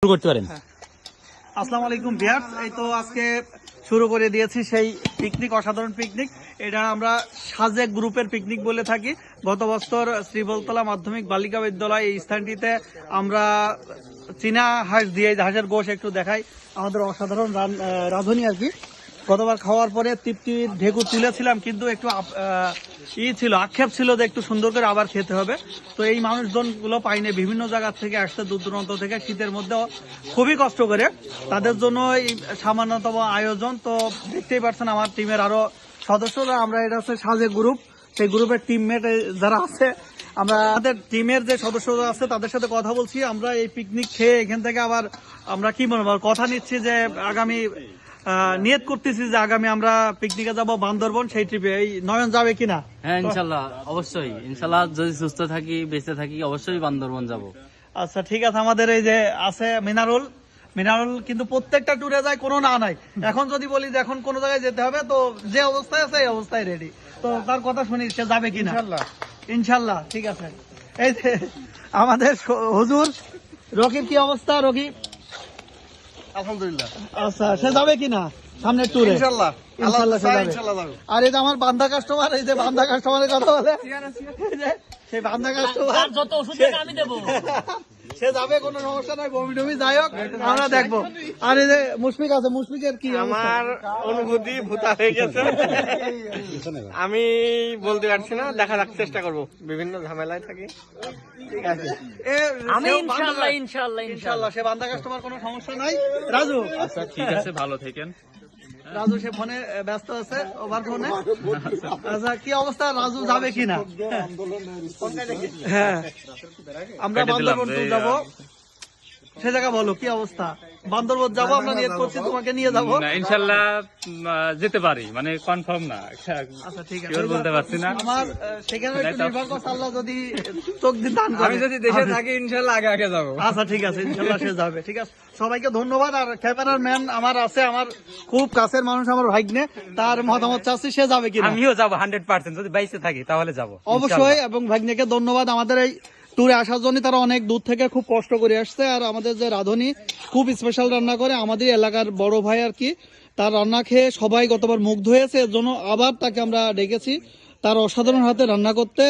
শুরু করতে পারেন। আসসালামু আলাইকুম ভিউয়ার্স, এই তো আজকে শুরু করে দিয়েছি সেই পিকনিক, অসাধারণ পিকনিক। এটা আমরা সাজেক গ্রুপের পিকনিক বলে থাকি। গত বছর শ্রীবলতলা মাধ্যমিক বালিকা বিদ্যালয় এই স্থানটিতে আমরা চীনা হাঁস দিয়ে, হাঁসের গোশ একটু দেখাই, আমাদের অসাধারণ রাঁধুনি আর কি। গতবার খাওয়ার পরে তৃপ্তির ঢেকুর তুলেছিলাম, কিন্তু একটু ছিল, আক্ষেপ ছিল যে একটু সুন্দর করে আবার খেতে হবে। তো এই মানুষজনগুলো পাইনি, বিভিন্ন জায়গা থেকে আসছে, দূর দূরান্ত থেকে, শীতের মধ্যে খুবই কষ্ট করে। তাদের জন্য এই সামান্যতম আয়োজন। তো দেখতেই পাচ্ছেন আমার টিমের আরো সদস্যরা, আমরা এটা হচ্ছে সাজেক গ্রুপ, সেই গ্রুপের টিমমেট যারা আছে, আমরা আমাদের টিমের যে সদস্যরা আছে তাদের সাথে কথা বলছি। আমরা এই পিকনিক খেয়ে এখান থেকে আবার আমরা কি বলবো, কথা নিচ্ছি যে আগামী নিয়ত করতেছি যে আগামী আমরা পিকনিকে যাব বান্দরবন, সেই ট্রিপে। এই নয়ন যাবে কিনা? হ্যাঁ, ইনশাল্লাহ, অবশ্যই ইনশাল্লাহ, যদি সুস্থ থাকি, বেঁচে থাকি, অবশ্যই বান্দরবন যাব। আচ্ছা ঠিক আছে। আমাদের এই যে আছে মিনারুল কিন্তু প্রত্যেকটা ট্যুরে যায়, কোনো না নাই। এখন যদি বলি যে এখন কোন জায়গায় যেতে হবে, তো যে অবস্থায় আছে এই অবস্থায় রেডি। তো তার কথা শুনি, সে যাবে কিনা? ইনশাল্লাহ ঠিক আছে। এই যে আমাদের হুজুর রকিব, কি অবস্থা রকিব? আলহামদুলিল্লাহ। আচ্ছা, সে যাবে কিনা সামনের ট্যুরে? ইনশাআল্লাহ সে যাবে। আর এই যে আমার বান্দা কাস্টমার, এই যে বান্দা কাস্টমারের কথা বলে, সেই বান্দা কাস্টমার যত ওষুধ আমি দেবো, সে যাবে, কোনো সমস্যা নাই। বমি টমি যাই হোক, আমরা দেখবো। আর এই যে মুশফিক আছে, মুশফিকের কি আমার অনুভূতি ভূতা হয়ে গেছে, আমি বলতে পারছি না, দেখা যাক, চেষ্টা করব, বিভিন্ন ঝামেলায় থাকি। ঠিক আছে, আমি ইনশাআল্লাহ সে বান্দা কাস্টমার, কোনো সমস্যা নাই। রাজু, আচ্ছা ঠিক আছে, ভালো থাকেন। রাজু সে ফোনে ব্যস্ত আছে, ওভার ফোনে। আচ্ছা, কি অবস্থা, রাজু যাবে কিনা? হ্যাঁ, আমরা বান্দরবন যাবো, সে জায়গা বলো কি অবস্থা? বান্দরবন যাবো, আমরা নিয়ত করছি তোমাকে নিয়ে যাবো। ইনশাল্লাহ যেতে পারি, মানে কনফার্ম না। আচ্ছা ঠিক আছে, Sure বলতে পারছি না। আমার সেখানে একটু নির্ভর করছে, আল্লাহ যদি চোখ দিয়ে দান করে। আমি যদি দেশে থাকি ইনশাআল্লাহ আগে আগে যাবো। আচ্ছা ঠিক আছে, ইনশাল্লাহ সে যাবে। ঠিক আছে, সবাইকে ধন্যবাদ। আর ক্যামেরার ম্যান আমার আছে, আমার খুব কাছের মানুষ, আমার ভাগ্নে, তার মতামত চাচ্ছি, সে যাবে কিনা? আমিও যাবো 100%, যদি বাইসে থাকি তাহলে যাবো অবশ্যই। এবং ভাগ্নেকে ধন্যবাদ, আমাদের এই ট্যুরে আসার জন্য। তারা অনেক দূর থেকে খুব কষ্ট করে আসছে। আর আমাদের যে রাঁধুনি খুব স্পেশাল রান্না করে, আমাদের এলাকার বড় ভাই আর কি, তার রান্না খেয়ে সবাই গতবার মুগ্ধ হয়েছে, এর জন্য আবার তাকে আমরা ডেকেছি তার অসাধারণ হাতে রান্না করতে।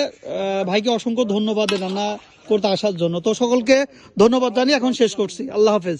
ভাইকে অসংখ্য ধন্যবাদ রান্না করতে আসার জন্য। তো সকলকে ধন্যবাদ জানিয়ে এখন শেষ করছি। আল্লাহ হাফেজ।